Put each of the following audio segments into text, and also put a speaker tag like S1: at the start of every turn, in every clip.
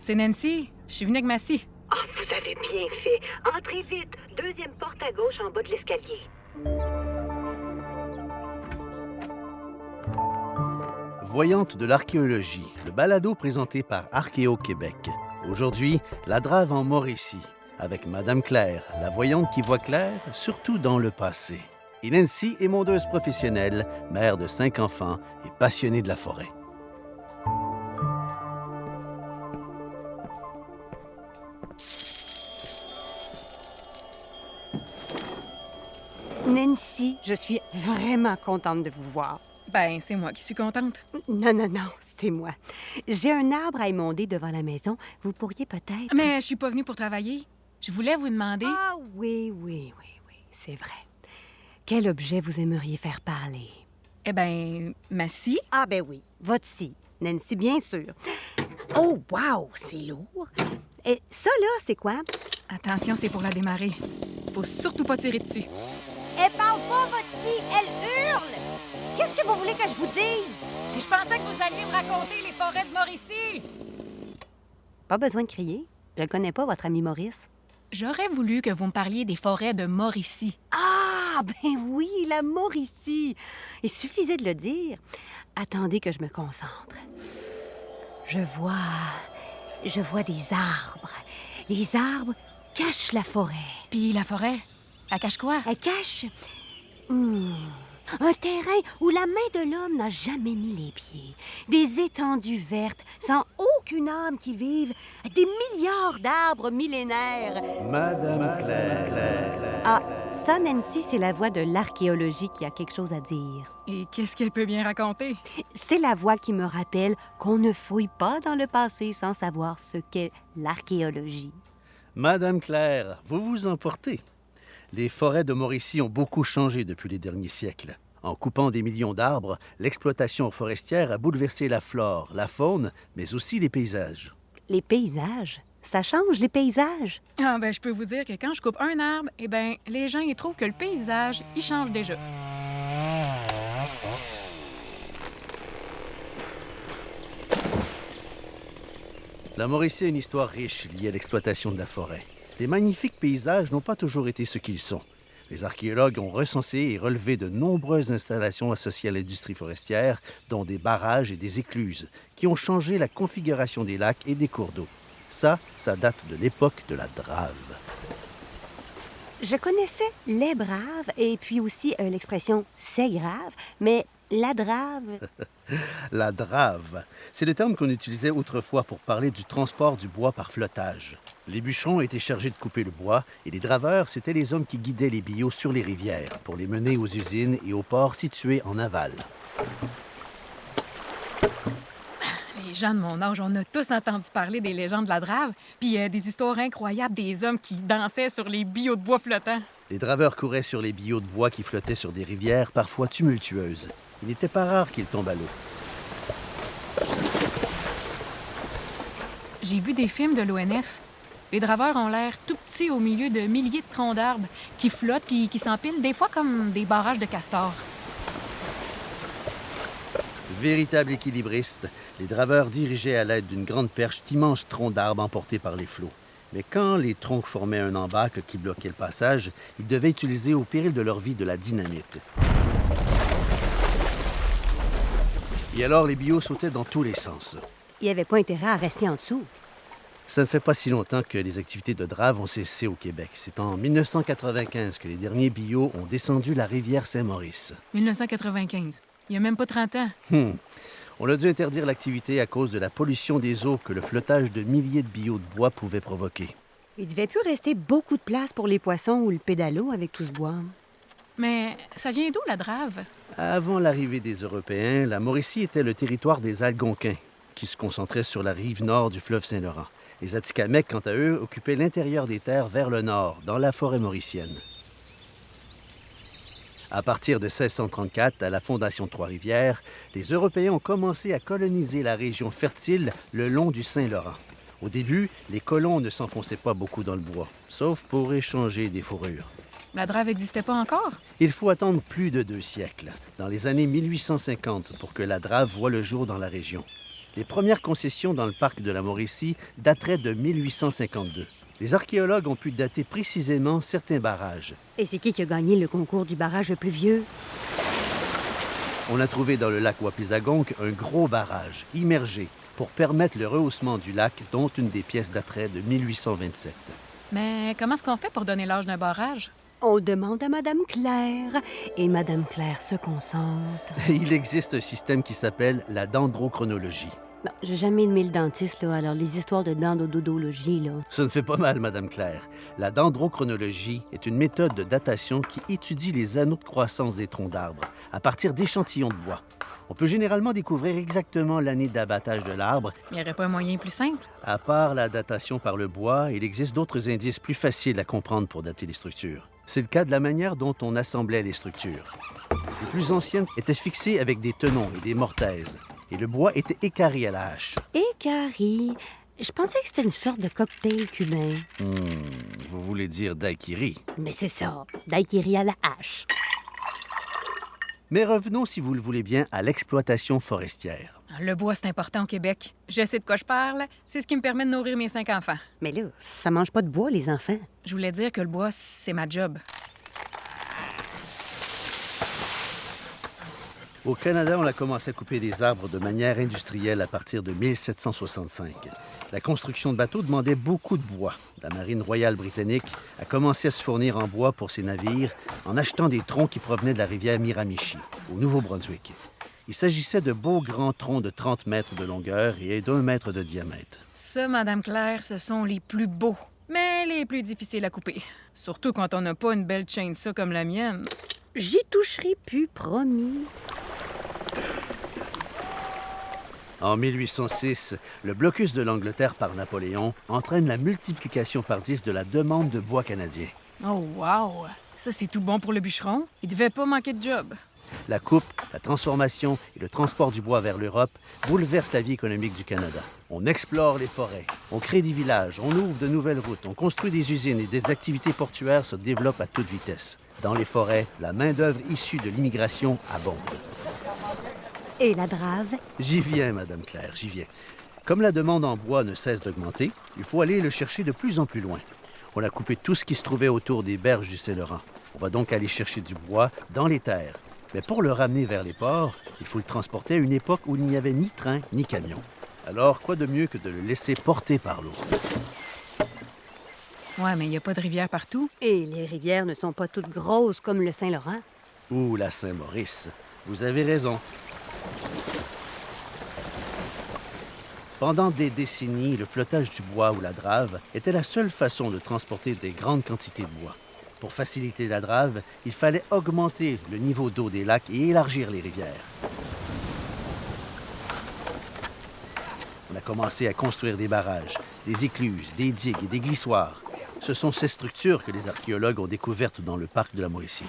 S1: C'est Nancy. Je suis venue avec Massy.
S2: Ah, vous avez bien fait. Entrez vite. Deuxième porte à gauche en bas de l'escalier.
S3: Voyante de l'archéologie, le balado présenté par Archéo-Québec. Aujourd'hui, la Drave en Mauricie, avec Madame Claire, la voyante qui voit clair, surtout dans le passé. Et Nancy, émondeuse professionnelle, mère de 5 enfants et passionnée de la forêt.
S4: Nancy, je suis vraiment contente de vous voir.
S1: Ben, c'est moi qui suis contente.
S4: Non, c'est moi. J'ai un arbre à émonder devant la maison. Vous pourriez peut-être...
S1: Mais je suis pas venue pour travailler. Je voulais vous demander...
S4: Ah oui, c'est vrai. Quel objet vous aimeriez faire parler?
S1: Eh ben, Massy.
S4: Ah ben oui, votre scie. Nancy, bien sûr. Oh, wow, c'est lourd. Et ça, là, c'est quoi?
S1: Attention, c'est pour la démarrer. Faut surtout pas tirer dessus.
S4: Elle parle pas, votre fille, elle hurle! Qu'est-ce que vous voulez que je vous dise?
S1: Je pensais que vous alliez me raconter les forêts de Mauricie.
S4: Pas besoin de crier. Je ne connais pas, votre ami Maurice.
S1: J'aurais voulu que vous me parliez des forêts de Mauricie.
S4: Ah, ben oui, la Mauricie. Il suffisait de le dire. Attendez que je me concentre. Je vois des arbres. Les arbres cachent la forêt.
S1: Puis la forêt, elle cache quoi?
S4: Elle cache un terrain où la main de l'homme n'a jamais mis les pieds. Des étendues vertes, sans aucune âme qui vive. Des milliards d'arbres millénaires.
S3: Madame Claire.
S4: Ah, ça, Nancy, c'est la voix de l'archéologie qui a quelque chose à dire.
S1: Et qu'est-ce qu'elle peut bien raconter?
S4: C'est la voix qui me rappelle qu'on ne fouille pas dans le passé sans savoir ce qu'est l'archéologie.
S3: Madame Claire, vous vous emportez. Les forêts de Mauricie ont beaucoup changé depuis les derniers siècles. En coupant des millions d'arbres, l'exploitation forestière a bouleversé la flore, la faune, mais aussi les paysages.
S4: Les paysages? Ça change, les paysages?
S1: Ah ben, je peux vous dire que quand je coupe un arbre, eh ben, les gens, ils trouvent que le paysage, il change déjà.
S3: La Mauricie a une histoire riche liée à l'exploitation de la forêt. Les magnifiques paysages n'ont pas toujours été ce qu'ils sont. Les archéologues ont recensé et relevé de nombreuses installations associées à l'industrie forestière, dont des barrages et des écluses, qui ont changé la configuration des lacs et des cours d'eau. Ça date de l'époque de la Drave.
S4: Je connaissais les braves et puis aussi l'expression « c'est grave », mais la drave...
S3: La drave, c'est le terme qu'on utilisait autrefois pour parler du transport du bois par flottage. Les bûcherons étaient chargés de couper le bois et les draveurs, c'étaient les hommes qui guidaient les billots sur les rivières pour les mener aux usines et aux ports situés en aval.
S1: Les gens de mon âge, on a tous entendu parler des légendes de la Drave, puis des histoires incroyables des hommes qui dansaient sur les billots de bois flottants.
S3: Les draveurs couraient sur les billots de bois qui flottaient sur des rivières parfois tumultueuses. Il n'était pas rare qu'ils tombent à l'eau.
S1: J'ai vu des films de l'ONF. Les draveurs ont l'air tout petits au milieu de milliers de troncs d'arbres qui flottent puis qui s'empilent des fois comme des barrages de castors.
S3: Véritables équilibristes, les draveurs dirigeaient à l'aide d'une grande perche d'immenses troncs d'arbres emportés par les flots. Mais quand les troncs formaient un embâcle qui bloquait le passage, ils devaient utiliser au péril de leur vie de la dynamite. Et alors, les billots sautaient dans tous les sens.
S4: Il n'y avait pas intérêt à rester en dessous.
S3: Ça ne fait pas si longtemps que les activités de drave ont cessé au Québec. C'est en 1995 que les derniers billots ont descendu la rivière Saint-Maurice.
S1: 1995. Il y a même pas 30 ans.
S3: On a dû interdire l'activité à cause de la pollution des eaux que le flottage de milliers de billots de bois pouvait provoquer.
S4: Il devait plus rester beaucoup de place pour les poissons ou le pédalo avec tout ce bois.
S1: Mais ça vient d'où, la Drave?
S3: Avant l'arrivée des Européens, la Mauricie était le territoire des Algonquins, qui se concentraient sur la rive nord du fleuve Saint-Laurent. Les Atikamekw, quant à eux, occupaient l'intérieur des terres vers le nord, dans la forêt mauricienne. À partir de 1634, à la fondation de Trois-Rivières, les Européens ont commencé à coloniser la région fertile le long du Saint-Laurent. Au début, les colons ne s'enfonçaient pas beaucoup dans le bois, sauf pour échanger des fourrures.
S1: La Drave n'existait pas encore?
S3: Il faut attendre plus de 2 siècles, dans les années 1850, pour que la Drave voie le jour dans la région. Les premières concessions dans le parc de la Mauricie dateraient de 1852. Les archéologues ont pu dater précisément certains barrages.
S4: Et c'est qui a gagné le concours du barrage le plus vieux?
S3: On a trouvé dans le lac Wapizagonk un gros barrage, immergé, pour permettre le rehaussement du lac, dont une des pièces daterait de 1827.
S1: Mais comment est-ce qu'on fait pour donner l'âge d'un barrage?
S4: On demande à Madame Claire. Et Madame Claire se concentre.
S3: Il existe un système qui s'appelle la dendrochronologie.
S4: Bon, j'ai jamais aimé le dentiste, là, alors les histoires de dendrododologie, là.
S3: Ça ne fait pas mal, Madame Claire. La dendrochronologie est une méthode de datation qui étudie les anneaux de croissance des troncs d'arbres à partir d'échantillons de bois. On peut généralement découvrir exactement l'année d'abattage de l'arbre.
S1: Il n'y aurait pas un moyen plus simple?
S3: À part la datation par le bois, il existe d'autres indices plus faciles à comprendre pour dater les structures. C'est le cas de la manière dont on assemblait les structures. Les plus anciennes étaient fixées avec des tenons et des mortaises, et le bois était équarri à la hache.
S4: Équarri. Je pensais que c'était une sorte de cocktail cubain.
S3: Vous voulez dire daiquiri.
S4: Mais c'est ça, daiquiri à la hache.
S3: Mais revenons, si vous le voulez bien, à l'exploitation forestière.
S1: Le bois, c'est important au Québec. Je sais de quoi je parle. C'est ce qui me permet de nourrir mes 5 enfants.
S4: Mais là, ça mange pas de bois, les enfants.
S1: Je voulais dire que le bois, c'est ma job.
S3: Au Canada, on a commencé à couper des arbres de manière industrielle à partir de 1765. La construction de bateaux demandait beaucoup de bois. La Marine royale britannique a commencé à se fournir en bois pour ses navires en achetant des troncs qui provenaient de la rivière Miramichi, au Nouveau-Brunswick. Il s'agissait de beaux grands troncs de 30 mètres de longueur et d'1 mètre de diamètre.
S1: Ça, Madame Claire, ce sont les plus beaux, mais les plus difficiles à couper. Surtout quand on n'a pas une belle chainsaw comme la mienne.
S4: J'y toucherai plus, promis.
S3: En 1806, le blocus de l'Angleterre par Napoléon entraîne la multiplication par 10 de la demande de bois canadien.
S1: Oh, wow! Ça, c'est tout bon pour le bûcheron. Il devait pas manquer de job.
S3: La coupe, la transformation et le transport du bois vers l'Europe bouleversent la vie économique du Canada. On explore les forêts, on crée des villages, on ouvre de nouvelles routes, on construit des usines et des activités portuaires se développent à toute vitesse. Dans les forêts, la main-d'œuvre issue de l'immigration abonde.
S4: Et la drave?
S3: J'y viens, Madame Claire, j'y viens. Comme la demande en bois ne cesse d'augmenter, il faut aller le chercher de plus en plus loin. On a coupé tout ce qui se trouvait autour des berges du Saint-Laurent. On va donc aller chercher du bois dans les terres. Mais pour le ramener vers les ports, il faut le transporter à une époque où il n'y avait ni train ni camion. Alors, quoi de mieux que de le laisser porter par l'eau?
S1: Ouais, mais il n'y a pas de rivière partout.
S4: Et les rivières ne sont pas toutes grosses comme le Saint-Laurent.
S3: Ou la Saint-Maurice. Vous avez raison. Pendant des décennies, le flottage du bois ou la drave était la seule façon de transporter des grandes quantités de bois. Pour faciliter la drave, il fallait augmenter le niveau d'eau des lacs et élargir les rivières. On a commencé à construire des barrages, des écluses, des digues et des glissoires. Ce sont ces structures que les archéologues ont découvertes dans le parc de la Mauricie.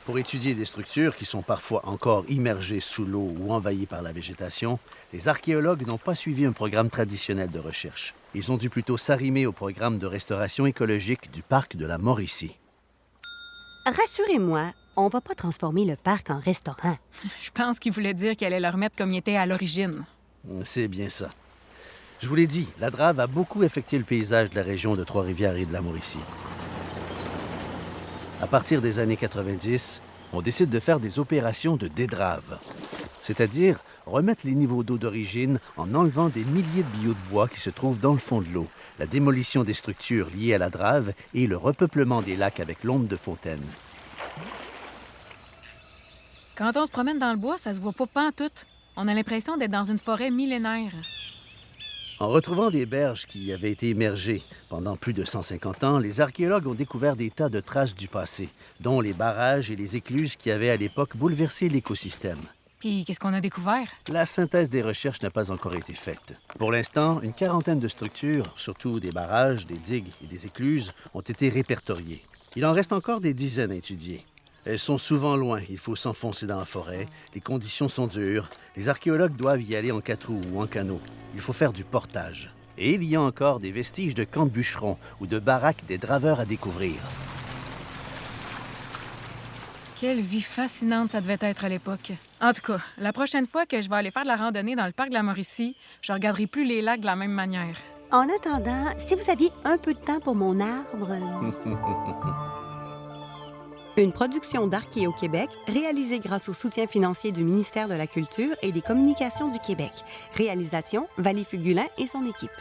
S3: Pour étudier des structures qui sont parfois encore immergées sous l'eau ou envahies par la végétation, les archéologues n'ont pas suivi un programme traditionnel de recherche. Ils ont dû plutôt s'arrimer au programme de restauration écologique du parc de la Mauricie.
S4: Rassurez-moi, on va pas transformer le parc en restaurant.
S1: Je pense qu'il voulait dire qu'il allait le remettre comme il était à l'origine.
S3: C'est bien ça. Je vous l'ai dit, la drave a beaucoup affecté le paysage de la région de Trois-Rivières et de la Mauricie. À partir des années 90, on décide de faire des opérations de dédrave, c'est-à-dire remettre les niveaux d'eau d'origine en enlevant des milliers de billots de bois qui se trouvent dans le fond de l'eau, la démolition des structures liées à la drave et le repeuplement des lacs avec l'ombre de fontaines.
S1: Quand on se promène dans le bois, ça se voit pas pantoute. On a l'impression d'être dans une forêt millénaire.
S3: En retrouvant des berges qui avaient été immergées pendant plus de 150 ans, les archéologues ont découvert des tas de traces du passé, dont les barrages et les écluses qui avaient à l'époque bouleversé l'écosystème.
S1: Puis, qu'est-ce qu'on a découvert?
S3: La synthèse des recherches n'a pas encore été faite. Pour l'instant, une quarantaine de structures, surtout des barrages, des digues et des écluses, ont été répertoriées. Il en reste encore des dizaines à étudier. Elles sont souvent loin, il faut s'enfoncer dans la forêt, les conditions sont dures, les archéologues doivent y aller en 4 roues ou en canot. Il faut faire du portage. Et il y a encore des vestiges de camps de bûcherons ou de baraques des draveurs à découvrir.
S1: Quelle vie fascinante ça devait être à l'époque. En tout cas, la prochaine fois que je vais aller faire de la randonnée dans le parc de la Mauricie, je regarderai plus les lacs de la même manière.
S4: En attendant, si vous aviez un peu de temps pour mon arbre... Une production d'Archéo Québec, réalisée grâce au soutien financier du ministère de la Culture et des Communications du Québec. Réalisation, Valie Fugulin et son équipe.